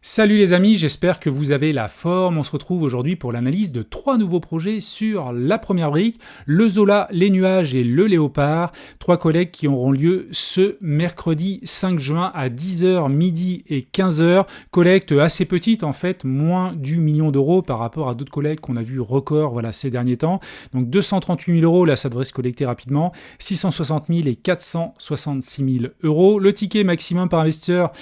Salut les amis, j'espère que vous avez la forme. On se retrouve aujourd'hui pour l'analyse de 3 nouveaux projets sur la première brique, le Zola, les nuages et le léopard. 3 collectes qui auront lieu ce mercredi 5 juin à 10h, midi et 15h. Collecte assez petite en fait, moins du million d'euros par rapport à d'autres collectes qu'on a vu record ces derniers temps. Donc 238 000 euros, là ça devrait se collecter rapidement. 660 000 et 466 000 euros. Le ticket maximum par investisseur,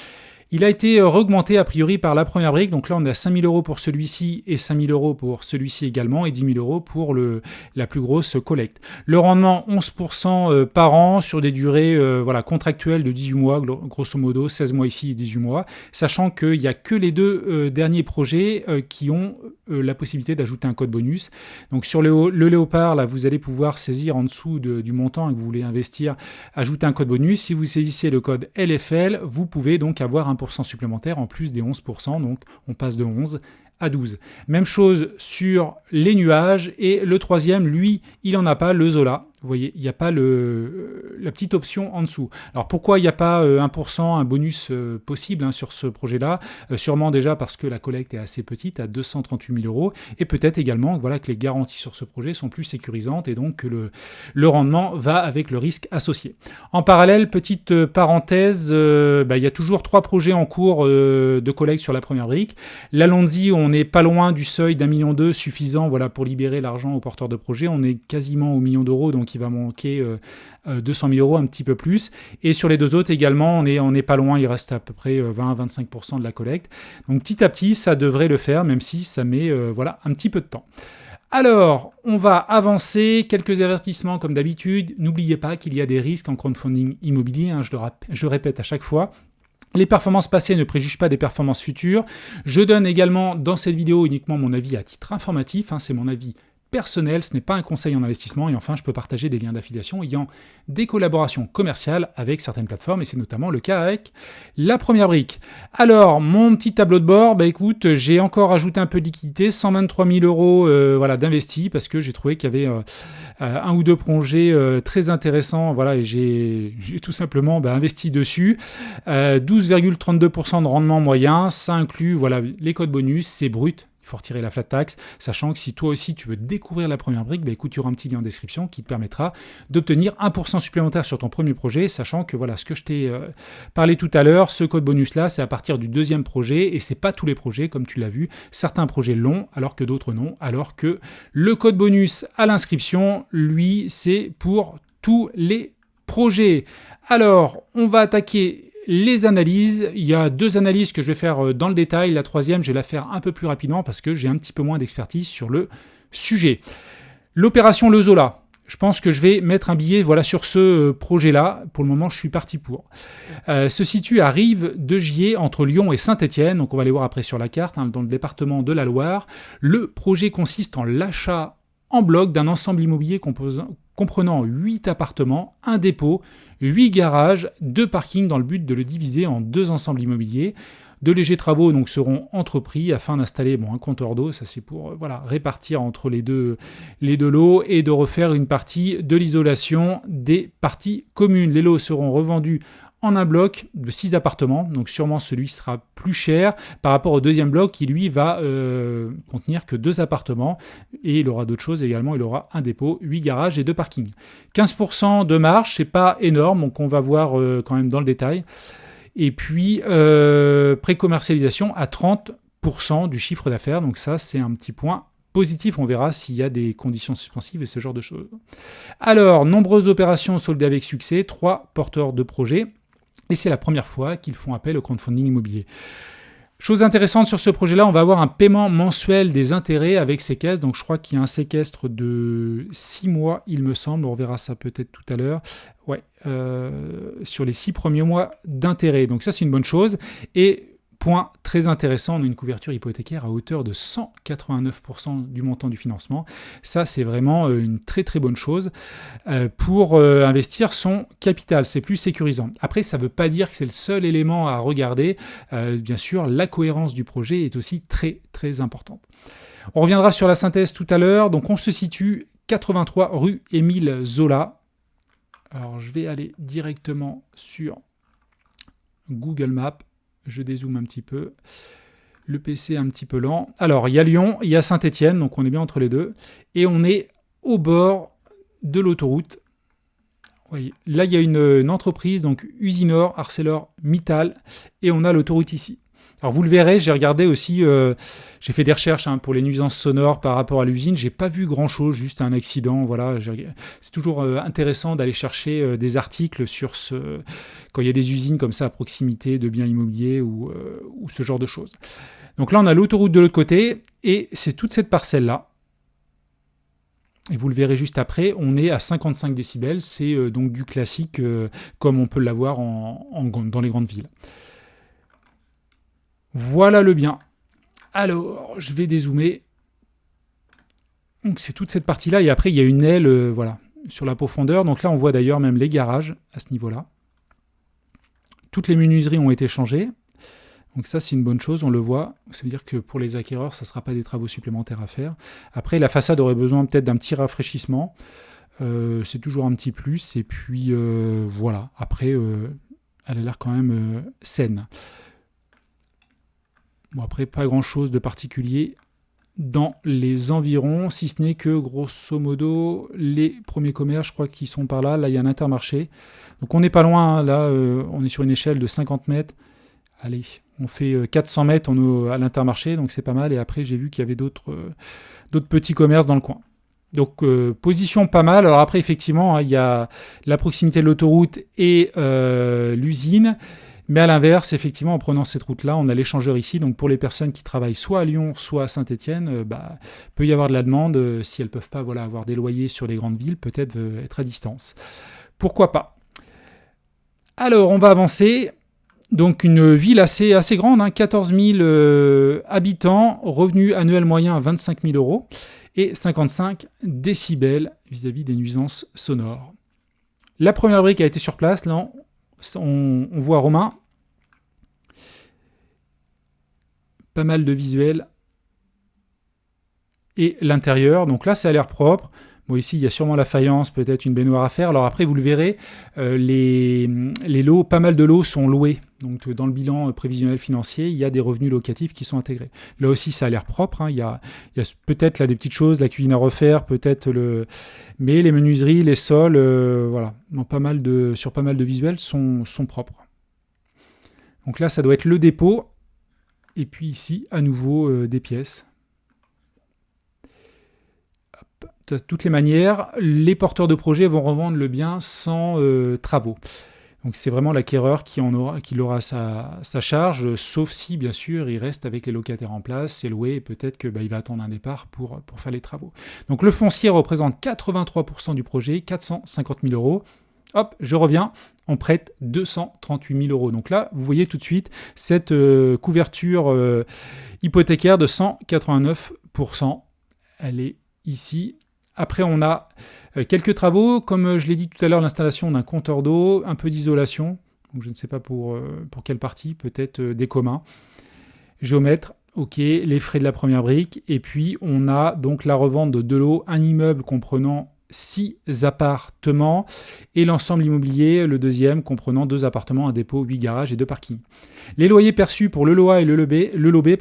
il a été augmenté a priori par la première brique, donc là on est à 5 000 euros pour celui-ci et 5 000 euros pour celui-ci également et 10 000 euros pour la plus grosse collecte. Le rendement 11% par an sur des durées contractuelles de 18 mois, grosso modo 16 mois ici et 18 mois, sachant qu'il n'y a que les deux derniers projets qui ont la possibilité d'ajouter un code bonus. Donc sur le léopard, là vous allez pouvoir saisir en dessous du montant que vous voulez investir, ajouter un code bonus. Si vous saisissez le code LFL, vous pouvez donc avoir 1% supplémentaire en plus des 11%, donc on passe de 11 à 12. Même chose sur les nuages, et le troisième, lui, il n'en a pas, le Zola. Vous voyez, il n'y a pas la petite option en dessous. Alors pourquoi il n'y a pas 1%, un bonus possible sur ce projet-là? Sûrement déjà parce que la collecte est assez petite, à 238 000 euros, et peut-être également que les garanties sur ce projet sont plus sécurisantes, et donc que le rendement va avec le risque associé. En parallèle, petite parenthèse, il y a toujours 3 projets en cours de collecte sur la première brique. L'Alonzi, on n'est pas loin du seuil d'1,2 million suffisant pour libérer l'argent aux porteurs de projet. On est quasiment au million d'euros, donc il va manquer 200 000 euros, un petit peu plus. Et sur les deux autres également, on n'est pas loin, il reste à peu près 20-25% de la collecte. Donc petit à petit, ça devrait le faire, même si ça met un petit peu de temps. Alors, on va avancer. Quelques avertissements comme d'habitude. N'oubliez pas qu'il y a des risques en crowdfunding immobilier, je le répète à chaque fois. Les performances passées ne préjugent pas des performances futures. Je donne également dans cette vidéo uniquement mon avis à titre informatif, c'est mon avis personnel, ce n'est pas un conseil en investissement. Et enfin, je peux partager des liens d'affiliation ayant des collaborations commerciales avec certaines plateformes, et c'est notamment le cas avec la première brique. Alors, mon petit tableau de bord, écoute, j'ai encore ajouté un peu de liquidité, 123 000 euros d'investis, parce que j'ai trouvé qu'il y avait un ou deux projets très intéressants, et j'ai tout simplement investi dessus. 12,32% de rendement moyen, ça inclut les codes bonus, c'est brut. Il faut retirer la flat tax, sachant que si toi aussi tu veux découvrir la première brique, écoute, il y aura un petit lien en description qui te permettra d'obtenir 1% supplémentaire sur ton premier projet, sachant que ce que je t'ai parlé tout à l'heure, ce code bonus là, c'est à partir du deuxième projet, et c'est pas tous les projets, comme tu l'as vu, certains projets l'ont, alors que d'autres non, alors que le code bonus à l'inscription, lui, c'est pour tous les projets. Alors, on va attaquer les analyses. Il y a 2 analyses que je vais faire dans le détail. La troisième, je vais la faire un peu plus rapidement parce que j'ai un petit peu moins d'expertise sur le sujet. L'opération Le Zola. Je pense que je vais mettre un billet sur ce projet-là. Pour le moment, je suis parti pour. Se situe à Rive de Gier, entre Lyon et Saint-Étienne. Donc, on va aller voir après sur la carte, dans le département de la Loire. Le projet consiste en l'achat en bloc d'un ensemble immobilier comprenant 8 appartements, un dépôt, 8 garages, 2 parkings dans le but de le diviser en 2 ensembles immobiliers. De légers travaux seront entrepris afin d'installer un compteur d'eau, ça c'est pour répartir entre les deux lots, et de refaire une partie de l'isolation des parties communes. Les lots seront revendus en un bloc de 6 appartements, donc sûrement celui sera plus cher par rapport au deuxième bloc qui lui va contenir que 2 appartements, et il aura d'autres choses également, il aura un dépôt, 8 garages et 2 parkings. 15% de marge, c'est pas énorme, donc on va voir quand même dans le détail. Et puis pré-commercialisation à 30% du chiffre d'affaires, donc ça c'est un petit point positif, on verra s'il y a des conditions suspensives et ce genre de choses. Alors, nombreuses opérations soldées avec succès, 3 porteurs de projets, et c'est la première fois qu'ils font appel au crowdfunding immobilier. Chose intéressante sur ce projet-là, on va avoir un paiement mensuel des intérêts avec séquestre. Donc je crois qu'il y a un séquestre de 6 mois, il me semble. On verra ça peut-être tout à l'heure. Sur les 6 premiers mois d'intérêt. Donc ça, c'est une bonne chose. Et point très intéressant, on a une couverture hypothécaire à hauteur de 189% du montant du financement. Ça, c'est vraiment une très très bonne chose pour investir son capital. C'est plus sécurisant. Après, ça ne veut pas dire que c'est le seul élément à regarder. Bien sûr, la cohérence du projet est aussi très très importante. On reviendra sur la synthèse tout à l'heure. Donc, on se situe 83 rue Émile Zola. Alors, je vais aller directement sur Google Maps. Je dézoome un petit peu. Le PC est un petit peu lent. Alors, il y a Lyon, il y a Saint-Étienne, donc on est bien entre les deux. Et on est au bord de l'autoroute. Oui. Là, il y a une entreprise, donc Usinor, ArcelorMittal, et on a l'autoroute ici. Alors vous le verrez, j'ai regardé aussi, j'ai fait des recherches pour les nuisances sonores par rapport à l'usine. J'ai pas vu grand-chose, juste un accident. Voilà, c'est toujours intéressant d'aller chercher des articles sur quand il y a des usines comme ça à proximité de biens immobiliers ou ce genre de choses. Donc là, on a l'autoroute de l'autre côté et c'est toute cette parcelle-là. Et vous le verrez juste après, on est à 55 décibels. C'est donc du classique comme on peut l'avoir dans les grandes villes. Voilà le bien. Alors, je vais dézoomer. Donc, c'est toute cette partie-là. Et après, il y a une aile voilà, sur la profondeur. Donc là, on voit d'ailleurs même les garages à ce niveau-là. Toutes les menuiseries ont été changées. Donc ça, c'est une bonne chose, on le voit. Ça veut dire que pour les acquéreurs, ça ne sera pas des travaux supplémentaires à faire. Après, la façade aurait besoin peut-être d'un petit rafraîchissement. C'est toujours un petit plus. Et puis, voilà. Après, elle a l'air quand même saine. Bon, après, pas grand-chose de particulier dans les environs, si ce n'est que, grosso modo, les premiers commerces, je crois qu'ils sont par là. Là, il y a un Intermarché. Donc, on n'est pas loin. Hein. Là, on est sur une échelle de 50 mètres. Allez, on fait 400 mètres à l'Intermarché, donc c'est pas mal. Et après, j'ai vu qu'il y avait d'autres petits commerces dans le coin. Donc, position pas mal. Alors après, effectivement, hein, il y a la proximité de l'autoroute et l'usine. Mais à l'inverse, effectivement, en prenant cette route-là, on a l'échangeur ici. Donc pour les personnes qui travaillent soit à Lyon, soit à Saint-Étienne, peut y avoir de la demande. Si elles ne peuvent pas avoir des loyers sur les grandes villes, peut-être être à distance. Pourquoi pas? Alors, on va avancer. Donc une ville assez grande, hein, 14 000 habitants, revenu annuel moyen à 25 000 € et 55 décibels vis-à-vis des nuisances sonores. La première brique a été sur place. Là, on voit Romain. Pas mal de visuels. Et l'intérieur, donc là, ça a l'air propre. Bon, ici, il y a sûrement la faïence, peut-être une baignoire à faire. Alors après, vous le verrez, les lots, pas mal de lots sont loués. Donc dans le bilan prévisionnel financier, il y a des revenus locatifs qui sont intégrés. Là aussi, ça a l'air propre. Hein. Il y a peut-être là des petites choses, la cuisine à refaire, peut-être mais les menuiseries, les sols, voilà, sur pas mal de visuels sont propres. Donc là, ça doit être le dépôt. Et puis ici, à nouveau, des pièces. De toutes les manières, les porteurs de projets vont revendre le bien sans travaux. Donc c'est vraiment l'acquéreur qui aura sa charge, sauf si, bien sûr, il reste avec les locataires en place, c'est loué, et peut-être qu'il va attendre un départ pour faire les travaux. Donc le foncier représente 83% du projet, 450 000 €. Hop, je reviens, on prête 238 000 €. Donc là, vous voyez tout de suite cette couverture hypothécaire de 189%. Elle est ici. Après, on a quelques travaux. Comme je l'ai dit tout à l'heure, l'installation d'un compteur d'eau, un peu d'isolation. Donc, je ne sais pas pour quelle partie, peut-être des communs. Géomètre, ok, les frais de la première brique. Et puis, on a donc la revente de l'eau, un immeuble comprenant 6 appartements et l'ensemble immobilier, le deuxième, comprenant 2 appartements, un dépôt, 8 garages et 2 parkings. Les loyers perçus pour le LOA et le LOB,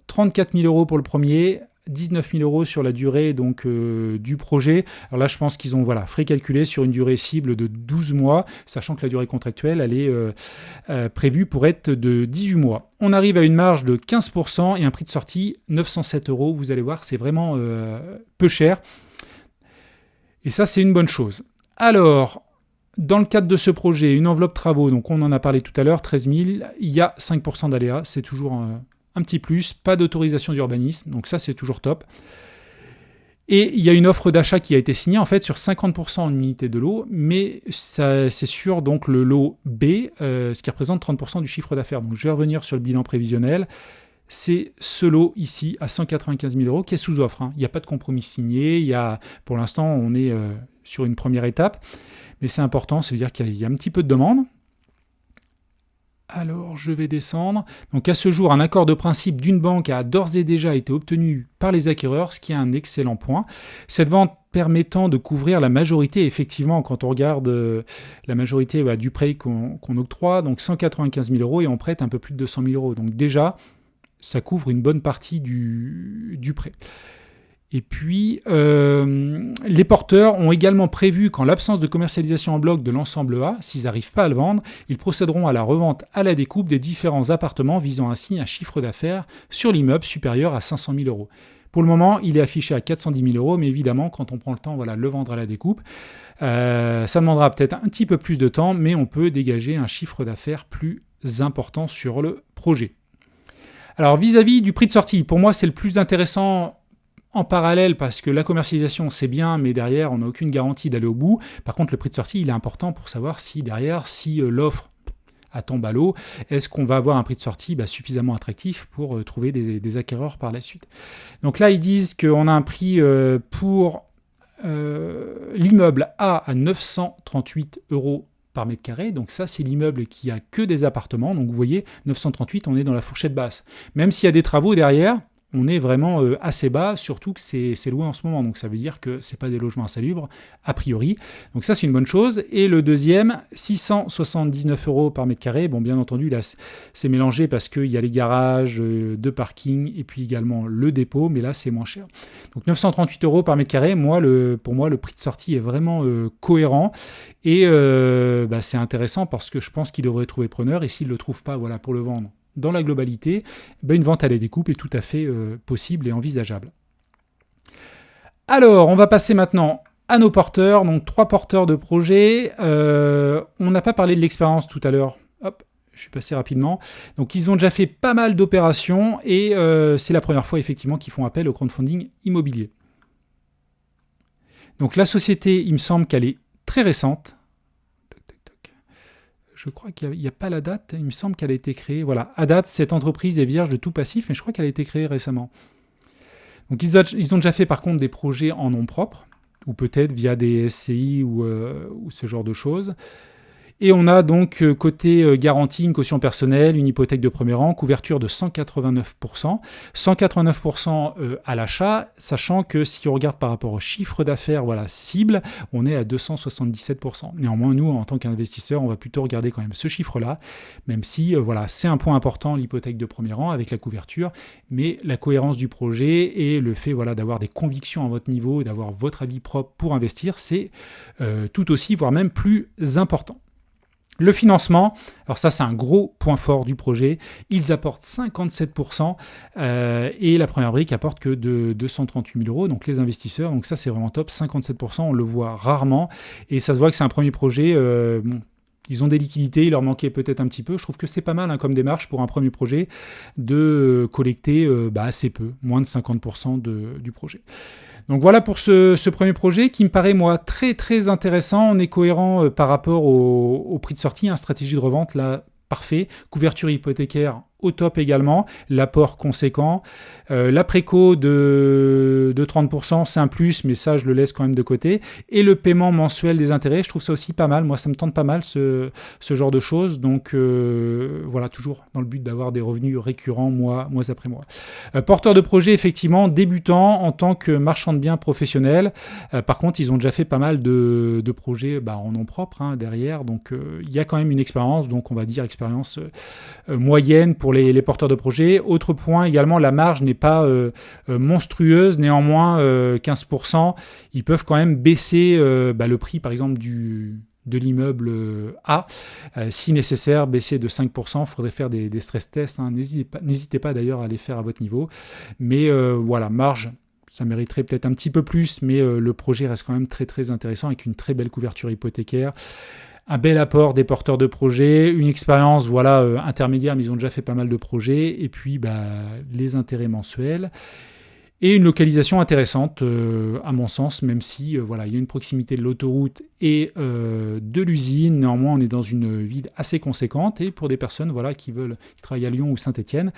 34 000 € pour le premier, 19 000 € sur la durée donc, du projet. Alors là, je pense qu'ils ont calculé sur une durée cible de 12 mois, sachant que la durée contractuelle, elle est prévue pour être de 18 mois. On arrive à une marge de 15% et un prix de sortie 907 €. Vous allez voir, c'est vraiment peu cher. Et ça, c'est une bonne chose. Alors, dans le cadre de ce projet, une enveloppe travaux, donc on en a parlé tout à l'heure, 13 000, il y a 5% d'aléa, c'est toujours un petit plus, pas d'autorisation d'urbanisme, donc ça c'est toujours top. Et il y a une offre d'achat qui a été signée en fait sur 50% en unité de lot, mais ça, c'est sur donc, le lot B, ce qui représente 30% du chiffre d'affaires. Donc je vais revenir sur le bilan prévisionnel. C'est ce lot ici à 195 000 € qui est sous offre. Hein. Il n'y a pas de compromis signé. Pour l'instant, on est sur une première étape. Mais c'est important, ça veut dire qu'il y a un petit peu de demande. Alors, je vais descendre. Donc, à ce jour, un accord de principe d'une banque a d'ores et déjà été obtenu par les acquéreurs, ce qui est un excellent point. Cette vente permettant de couvrir la majorité, effectivement, quand on regarde la majorité du prêt qu'on octroie, donc 195 000 € et on prête un peu plus de 200 000 €. Donc déjà, ça couvre une bonne partie du prêt. Et puis, les porteurs ont également prévu qu'en l'absence de commercialisation en bloc de l'ensemble A, s'ils n'arrivent pas à le vendre, ils procéderont à la revente à la découpe des différents appartements visant ainsi un chiffre d'affaires sur l'immeuble supérieur à 500 000 euros. Pour le moment, il est affiché à 410 000 euros, mais évidemment, quand on prend le temps, voilà, le vendre à la découpe, ça demandera peut-être un petit peu plus de temps, mais on peut dégager un chiffre d'affaires plus important sur le projet. Alors, vis-à-vis du prix de sortie, pour moi, c'est le plus intéressant en parallèle, parce que la commercialisation, c'est bien, mais derrière, on n'a aucune garantie d'aller au bout. Par contre, le prix de sortie, il est important pour savoir si derrière, si l'offre tombe à l'eau, est-ce qu'on va avoir un prix de sortie suffisamment attractif pour trouver des acquéreurs par la suite. Donc là, ils disent qu'on a un prix pour l'immeuble A à 938 euros par mètre carré. Donc ça, c'est l'immeuble qui a que des appartements. Donc vous voyez, 938, on est dans la fourchette basse. Même s'il y a des travaux derrière, on est vraiment assez bas, surtout que c'est loué en ce moment. Donc ça veut dire que ce n'est pas des logements insalubres, a priori. Donc ça, c'est une bonne chose. Et le deuxième, 679 euros par mètre carré. Bon, bien entendu, là, c'est mélangé parce qu'il y a les garages, de parking et puis également le dépôt. Mais là, c'est moins cher. Donc 938 euros par mètre carré. Pour moi, le prix de sortie est vraiment cohérent. Et c'est intéressant parce que je pense qu'il devrait trouver preneur. Et s'il ne le trouve pas, voilà, pour le vendre dans la globalité, une vente à la découpe est tout à fait possible et envisageable. Alors, on va passer maintenant à nos porteurs. Donc, 3 porteurs de projet. On n'a pas parlé de l'expérience tout à l'heure. Hop, je suis passé rapidement. Donc, ils ont déjà fait pas mal d'opérations et c'est la première fois, effectivement, qu'ils font appel au crowdfunding immobilier. Donc, la société, il me semble qu'elle est très récente. Je crois qu'il n'y a pas la date, il me semble qu'elle a été créée. Voilà, à date, cette entreprise est vierge de tout passif, mais je crois qu'elle a été créée récemment. Donc ils ont déjà fait par contre des projets en nom propre, ou peut-être via des SCI ou ce genre de choses. Et on a donc côté garantie, une caution personnelle, une hypothèque de premier rang, couverture de 189%. 189% à l'achat, sachant que si on regarde par rapport au chiffre d'affaires cible, on est à 277%. Néanmoins, nous, en tant qu'investisseurs, on va plutôt regarder quand même ce chiffre-là, même si c'est un point important, l'hypothèque de premier rang avec la couverture, mais la cohérence du projet et le fait d'avoir des convictions à votre niveau, d'avoir votre avis propre pour investir, c'est tout aussi, voire même plus important. Le financement, alors ça c'est un gros point fort du projet, ils apportent 57% et la première brique apporte que de 238 000 euros, donc les investisseurs, donc ça c'est vraiment top, 57%, on le voit rarement et ça se voit que c'est un premier projet, ils ont des liquidités, il leur manquait peut-être un petit peu, je trouve que c'est pas mal comme démarche pour un premier projet de collecter assez peu, moins de 50% du projet. Donc voilà pour ce premier projet qui me paraît, moi, très très intéressant. On est cohérent par rapport au prix de sortie, stratégie de revente, là, parfait. Couverture hypothécaire au top également, l'apport conséquent. La préco de 30%, c'est un plus, mais ça, je le laisse quand même de côté. Et le paiement mensuel des intérêts, je trouve ça aussi pas mal. Moi, ça me tente pas mal, ce genre de choses. Donc, voilà, toujours dans le but d'avoir des revenus récurrents mois après mois. Porteur de projet, effectivement, débutant en tant que marchand de biens professionnel. Par contre, ils ont déjà fait pas mal de projets en nom propre derrière. Donc, il y a quand même une expérience. Donc, on va dire expérience moyenne pour les porteurs de projets. Autre point également, la marge n'est pas monstrueuse, néanmoins 15%. Ils peuvent quand même baisser le prix par exemple de l'immeuble A. Si nécessaire, baisser de 5%, il faudrait faire des stress tests. N'hésitez pas d'ailleurs à les faire à votre niveau. Mais voilà, marge, ça mériterait peut-être un petit peu plus, mais le projet reste quand même très très intéressant avec une très belle couverture hypothécaire. Un bel apport des porteurs de projets, une expérience intermédiaire, mais ils ont déjà fait pas mal de projets, et puis les intérêts mensuels, et une localisation intéressante, à mon sens, même si il y a une proximité de l'autoroute et de l'usine. Néanmoins, on est dans une ville assez conséquente, et pour des personnes qui travaillent à Lyon ou Saint-Étienne,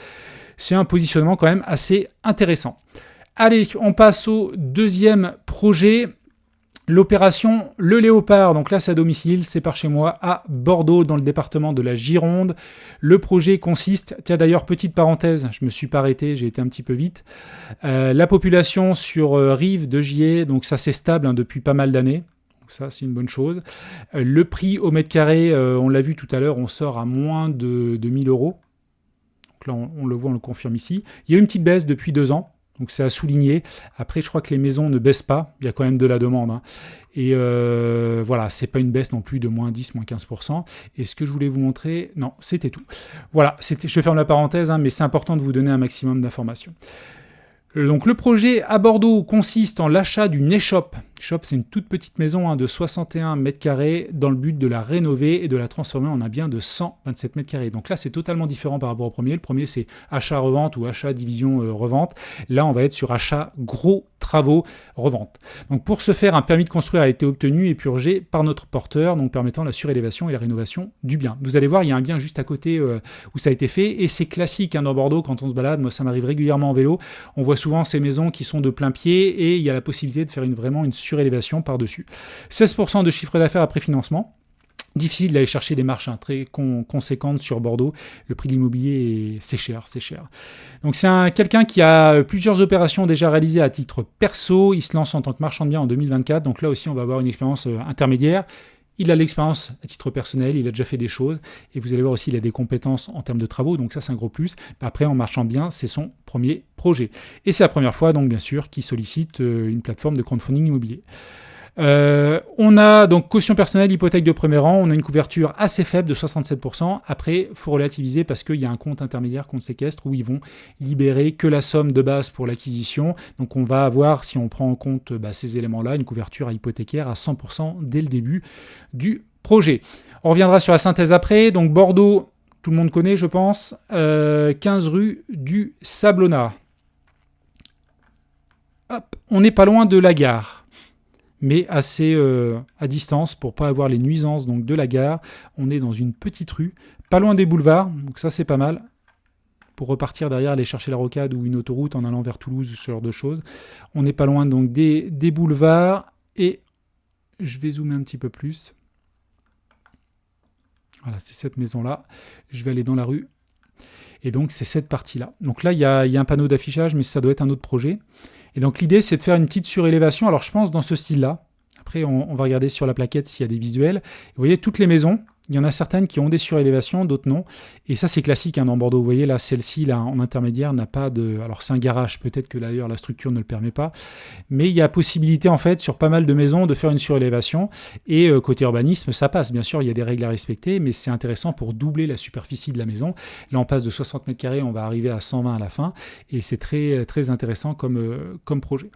c'est un positionnement quand même assez intéressant. Allez, on passe au deuxième projet. L'opération Le Léopard, donc là c'est à domicile, c'est par chez moi à Bordeaux dans le département de la Gironde. Le projet consiste, tiens d'ailleurs petite parenthèse, je me suis pas arrêté, j'ai été un petit peu vite. La population sur rive de Gier, donc ça c'est stable depuis pas mal d'années. Ça, c'est une bonne chose. Le prix au mètre carré, on l'a vu tout à l'heure, on sort à moins de 1000 euros. Donc Donc là, on le voit, on le confirme ici. Il y a une petite baisse depuis 2 ans. Donc c'est à souligner. Après, je crois que les maisons ne baissent pas. Il y a quand même de la demande. Hein. Et voilà, c'est pas une baisse non plus de moins 10, moins 15%. Et ce que je voulais vous montrer, non, c'était tout. Voilà, je ferme la parenthèse, hein, mais c'est important de vous donner un maximum d'informations. Donc le projet à Bordeaux consiste en l'achat d'une échoppe. Échoppe, c'est une toute petite maison de 61 mètres carrés dans le but de la rénover et de la transformer en un bien de 127 mètres carrés. Donc là, c'est totalement différent par rapport au premier. Le premier, c'est achat-revente ou achat-division-revente. Là, on va être sur achat gros travaux revente. Donc pour ce faire, un permis de construire a été obtenu et purgé par notre porteur, donc permettant la surélévation et la rénovation du bien. Vous allez voir, il y a un bien juste à côté où ça a été fait et c'est classique dans Bordeaux quand on se balade. Moi, ça m'arrive régulièrement en vélo. On voit souvent ces maisons qui sont de plein pied et il y a la possibilité de faire vraiment une surélévation par-dessus. 16% de chiffre d'affaires après financement. Difficile d'aller chercher des marges très conséquentes sur Bordeaux. Le prix de l'immobilier, c'est cher. Donc c'est quelqu'un qui a plusieurs opérations déjà réalisées à titre perso. Il se lance en tant que marchand de biens en 2024. Donc là aussi, on va avoir une expérience intermédiaire. Il a l'expérience à titre personnel, il a déjà fait des choses. Et vous allez voir aussi, il a des compétences en termes de travaux. Donc ça, c'est un gros plus. Après, en marchand de biens, c'est son premier projet. Et c'est la première fois, donc bien sûr, qu'il sollicite une plateforme de crowdfunding immobilier. On a donc caution personnelle, hypothèque de premier rang, on a une couverture assez faible de 67%. Après, il faut relativiser parce qu'il y a un compte intermédiaire, compte séquestre, où ils vont libérer que la somme de base pour l'acquisition. Donc on va avoir, si on prend en compte ces éléments-là, une couverture hypothécaire à 100% dès le début du projet. On reviendra sur la synthèse après. Donc Bordeaux, tout le monde connaît, je pense, 15 rue du Sablonnat. Hop, on n'est pas loin de la gare, mais assez à distance pour pas avoir les nuisances donc de la gare. On est dans une petite rue, pas loin des boulevards, donc ça c'est pas mal. Pour repartir derrière, aller chercher la rocade ou une autoroute en allant vers Toulouse, ce genre de choses. On n'est pas loin donc des boulevards, et je vais zoomer un petit peu plus. Voilà, c'est cette maison-là. Je vais aller dans la rue, et donc c'est cette partie-là. Donc là, il y a un panneau d'affichage, mais ça doit être un autre projet. Et donc l'idée, c'est de faire une petite surélévation. Alors je pense dans ce style-là. Après, on va regarder sur la plaquette s'il y a des visuels. Vous voyez, toutes les maisons, il y en a certaines qui ont des surélévations, d'autres non. Et ça, c'est classique dans Bordeaux. Vous voyez, là, celle-ci, là, en intermédiaire, n'a pas de... Alors c'est un garage, peut-être que d'ailleurs la structure ne le permet pas. Mais il y a possibilité, en fait, sur pas mal de maisons, de faire une surélévation. Et côté urbanisme, ça passe. Bien sûr, il y a des règles à respecter, mais c'est intéressant pour doubler la superficie de la maison. Là, on passe de 60 mètres carrés, on va arriver à 120 à la fin. Et c'est très, très intéressant comme projet.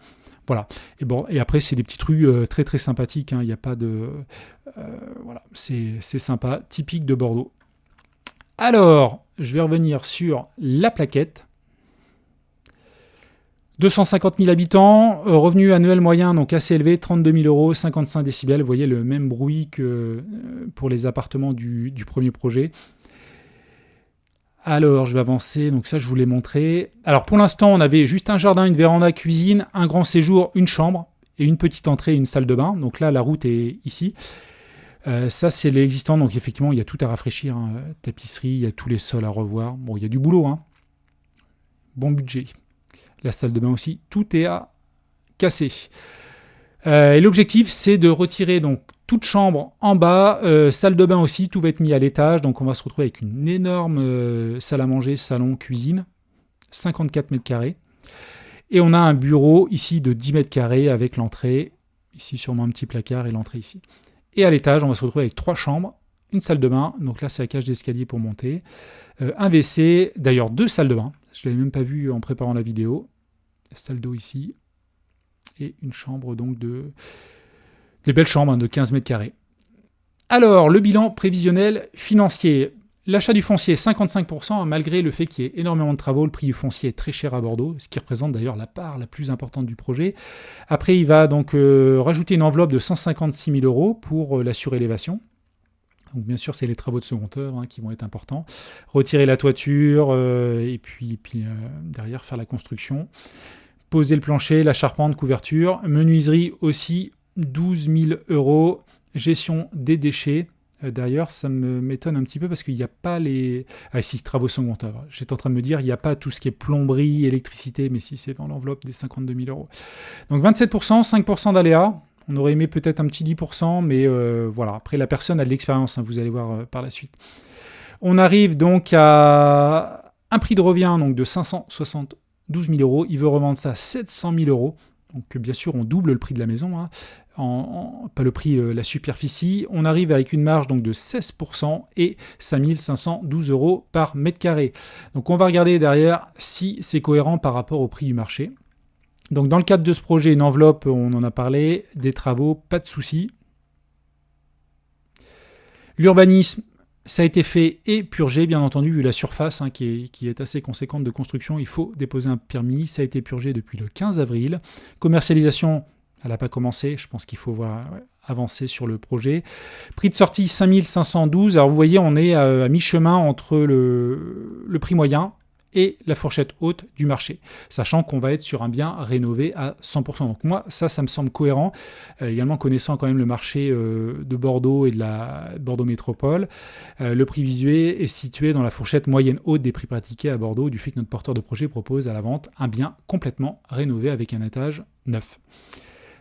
Voilà. Et après, c'est des petites rues très très sympathiques. Il n'y a pas de... voilà, c'est sympa, typique de Bordeaux. Alors, je vais revenir sur la plaquette. 250 000 habitants, revenu annuel moyen donc assez élevé, 32 000 euros, 55 décibels. Vous voyez le même bruit que pour les appartements du premier projet. Alors, je vais avancer. Donc ça, je vous l'ai montré. Alors, pour l'instant, on avait juste un jardin, une véranda, cuisine, un grand séjour, une chambre et une petite entrée, une salle de bain. Donc là, la route est ici. Ça, c'est l'existant. Donc effectivement, il y a tout à rafraîchir. Tapisserie, il y a tous les sols à revoir. Bon, il y a du boulot. Bon budget. La salle de bain aussi. Tout est à casser. Et l'objectif, c'est de retirer donc toute chambre en bas, salle de bain aussi, tout va être mis à l'étage. Donc on va se retrouver avec une énorme salle à manger, salon, cuisine, 54 mètres carrés. Et on a un bureau ici de 10 mètres carrés avec l'entrée, ici sûrement un petit placard et l'entrée ici. Et à l'étage, on va se retrouver avec 3 chambres, une salle de bain, donc là c'est la cage d'escalier pour monter, un WC, d'ailleurs 2 salles de bain, je ne l'avais même pas vu en préparant la vidéo, salle d'eau ici, et une chambre donc des belles chambres de 15 mètres carrés. Alors, le bilan prévisionnel financier. L'achat du foncier, 55%, malgré le fait qu'il y ait énormément de travaux. Le prix du foncier est très cher à Bordeaux, ce qui représente d'ailleurs la part la plus importante du projet. Après, il va donc rajouter une enveloppe de 156 000 euros pour la surélévation. Donc, bien sûr, c'est les travaux de second œuvre qui vont être importants. Retirer la toiture et puis derrière faire la construction. Poser le plancher, la charpente, couverture. Menuiserie aussi, 12 000 euros. Gestion des déchets. D'ailleurs, ça m'étonne un petit peu parce qu'il n'y a pas les... Ah si, travaux second œuvre. J'étais en train de me dire, il n'y a pas tout ce qui est plomberie, électricité, mais si c'est dans l'enveloppe des 52 000 euros. Donc 27%, 5% d'aléas. On aurait aimé peut-être un petit 10%, mais voilà. Après, la personne a de l'expérience, vous allez voir par la suite. On arrive donc à un prix de revient donc de 572 000 euros. Il veut revendre ça 700 000 euros. Donc bien sûr, on double le prix de la maison, hein, pas le prix de la superficie. On arrive avec une marge donc de 16% et 5 512 euros par mètre carré. Donc on va regarder derrière si c'est cohérent par rapport au prix du marché. Donc dans le cadre de ce projet, une enveloppe, on en a parlé, des travaux, pas de souci. L'urbanisme, ça a été fait et purgé, bien entendu, vu la surface qui est assez conséquente de construction. Il faut déposer un permis. Ça a été purgé depuis le 15 avril. Commercialisation, elle n'a pas commencé. Je pense qu'il faut avancer sur le projet. Prix de sortie, 5 512. Alors vous voyez, on est à mi-chemin entre le prix moyen et la fourchette haute du marché, sachant qu'on va être sur un bien rénové à 100%. Donc moi, ça me semble cohérent. Également connaissant quand même le marché de Bordeaux et de la Bordeaux Métropole, le prix visuel est situé dans la fourchette moyenne haute des prix pratiqués à Bordeaux, du fait que notre porteur de projet propose à la vente un bien complètement rénové avec un étage neuf.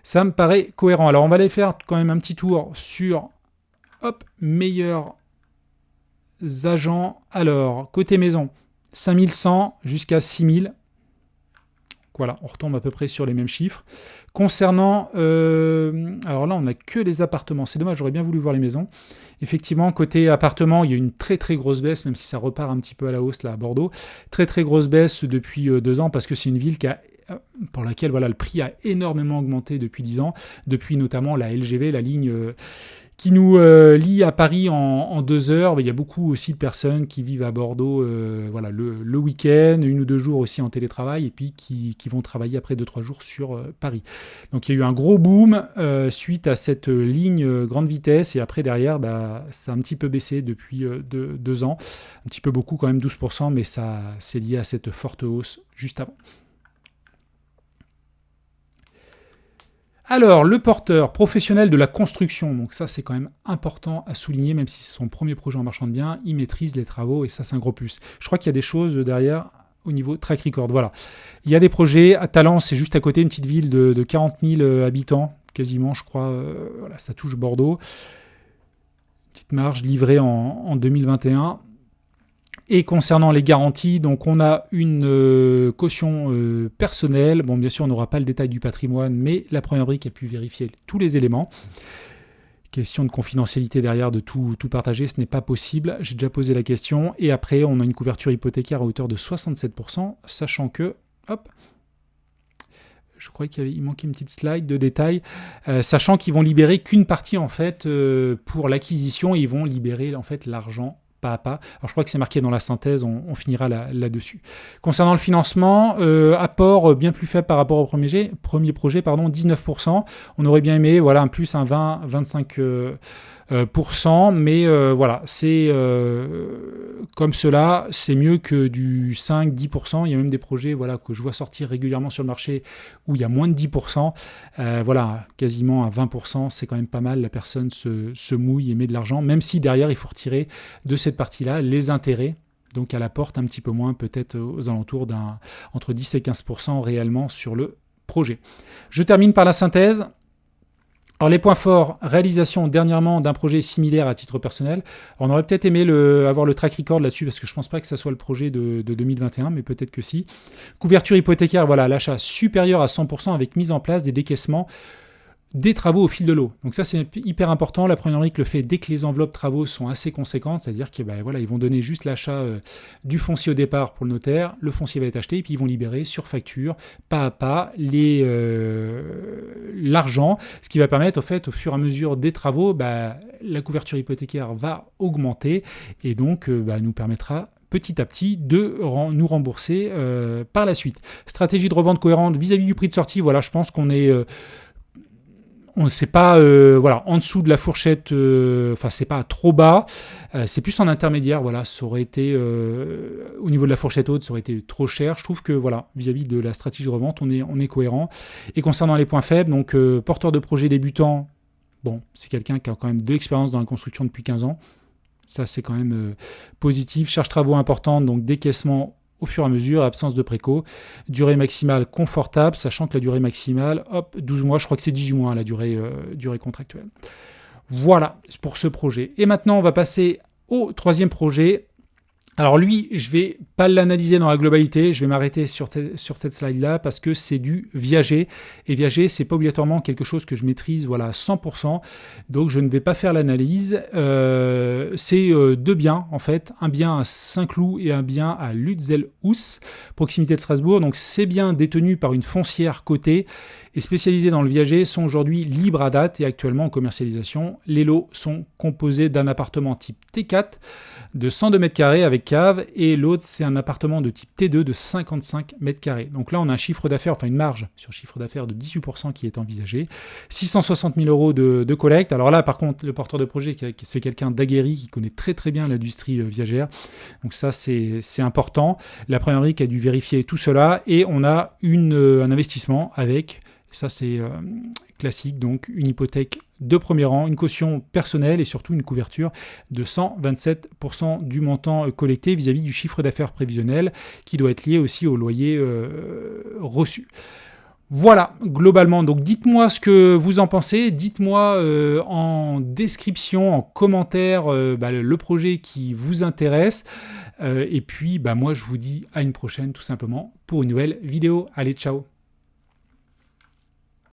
Ça me paraît cohérent. Alors on va aller faire quand même un petit tour sur meilleurs agents. Alors, côté maison, 5100 jusqu'à 6000. Voilà, on retombe à peu près sur les mêmes chiffres. Concernant, alors là, on n'a que les appartements. C'est dommage, j'aurais bien voulu voir les maisons. Effectivement, côté appartement, il y a une très très grosse baisse, même si ça repart un petit peu à la hausse là à Bordeaux. Très très grosse baisse depuis 2 ans, parce que c'est une ville pour laquelle le prix a énormément augmenté depuis 10 ans, depuis notamment la LGV, la ligne qui nous lie à Paris en 2 heures. Il y a beaucoup aussi de personnes qui vivent à Bordeaux le week-end, 1 ou 2 jours aussi en télétravail, et puis qui vont travailler après 2-3 jours sur Paris. Donc il y a eu un gros boom suite à cette ligne grande vitesse, et après derrière, ça a un petit peu baissé depuis 2 ans, un petit peu beaucoup quand même, 12%, mais ça c'est lié à cette forte hausse juste avant. Alors, le porteur professionnel de la construction, donc ça c'est quand même important à souligner, même si c'est son premier projet en marchand de biens, il maîtrise les travaux et ça c'est un gros plus. Je crois qu'il y a des choses derrière au niveau track record. Voilà. Il y a des projets, à Talence, c'est juste à côté, une petite ville de 40 000 habitants, quasiment je crois, ça touche Bordeaux. Petite marge livrée en 2021. Et concernant les garanties, donc on a une caution personnelle. Bon, bien sûr, on n'aura pas le détail du patrimoine, mais la première brique a pu vérifier tous les éléments. Question de confidentialité derrière, de tout partager, ce n'est pas possible. J'ai déjà posé la question. Et après, on a une couverture hypothécaire à hauteur de 67%, sachant que, je crois qu'il manquait une petite slide de détails, sachant qu'ils vont libérer qu'une partie en fait pour l'acquisition, et ils vont libérer en fait l'argent pas à pas. Alors je crois que c'est marqué dans la synthèse, on finira là-dessus. Concernant le financement, apport bien plus faible par rapport au premier projet, 19%. On aurait bien aimé un plus, un 20-25%, mais c'est comme cela, c'est mieux que du 5-10%. Il y a même des projets que je vois sortir régulièrement sur le marché où il y a moins de 10%. Quasiment à 20%, c'est quand même pas mal. La personne se mouille et met de l'argent, même si derrière il faut retirer de cette partie-là les intérêts. Donc elle apporte un petit peu moins, peut-être aux alentours entre 10 et 15% réellement sur le projet. Je termine par la synthèse. Alors les points forts, réalisation dernièrement d'un projet similaire à titre personnel. Alors, on aurait peut-être aimé avoir le track record là-dessus, parce que je ne pense pas que ça soit le projet de 2021, mais peut-être que si. Couverture hypothécaire, l'achat supérieur à 100% avec mise en place des décaissements des travaux au fil de l'eau. Donc ça c'est hyper important. La première brique le fait dès que les enveloppes travaux sont assez conséquentes, c'est-à-dire qu'ils vont donner juste l'achat du foncier au départ pour le notaire, le foncier va être acheté et puis ils vont libérer sur facture, pas à pas, l'argent, ce qui va permettre au fur et à mesure des travaux, la couverture hypothécaire va augmenter et donc nous permettra petit à petit de nous rembourser par la suite. Stratégie de revente cohérente vis-à-vis du prix de sortie, je pense qu'on est... on ne sait pas, en dessous de la fourchette, c'est pas trop bas, c'est plus en intermédiaire, ça aurait été, au niveau de la fourchette haute, ça aurait été trop cher. Je trouve que, vis-à-vis de la stratégie de revente, on est cohérent. Et concernant les points faibles, donc porteur de projet débutant, c'est quelqu'un qui a quand même de l'expérience dans la construction depuis 15 ans, ça c'est quand même positif. Charge travaux importante, donc décaissement au fur et à mesure, absence de préco, durée maximale confortable, sachant que la durée maximale, 12 mois, je crois que c'est 18 mois la durée contractuelle. Voilà pour ce projet. Et maintenant, on va passer au troisième projet. Alors lui, je vais pas l'analyser dans la globalité, je vais m'arrêter sur cette slide-là parce que c'est du viager. Et viager, c'est pas obligatoirement quelque chose que je maîtrise voilà, à 100%. Donc je ne vais pas faire l'analyse. C'est deux biens, en fait. Un bien à Saint-Cloud et un bien à Lutzelhouse, proximité de Strasbourg. Donc ces biens détenus par une foncière cotée et spécialisés dans le viager sont aujourd'hui libres à date et actuellement en commercialisation. Les lots sont composés d'un appartement type T4 de 102 mètres carrés avec cave et l'autre c'est un appartement de type T2 de 55 mètres carrés. Donc là on a un chiffre d'affaires, enfin une marge sur chiffre d'affaires de 18% qui est envisagée. 660 000 euros de collecte. Alors là par contre le porteur de projet c'est quelqu'un d'aguerri qui connaît très très bien l'industrie viagère. Donc ça c'est important. La première brique a dû vérifier tout cela et on a un investissement avec, ça c'est classique, donc une hypothèque de premier rang, une caution personnelle et surtout une couverture de 127% du montant collecté vis-à-vis du chiffre d'affaires prévisionnel qui doit être lié aussi au loyer reçu. Voilà, globalement, donc dites-moi ce que vous en pensez, dites-moi en description, en commentaire le projet qui vous intéresse et puis moi je vous dis à une prochaine tout simplement pour une nouvelle vidéo. Allez, ciao!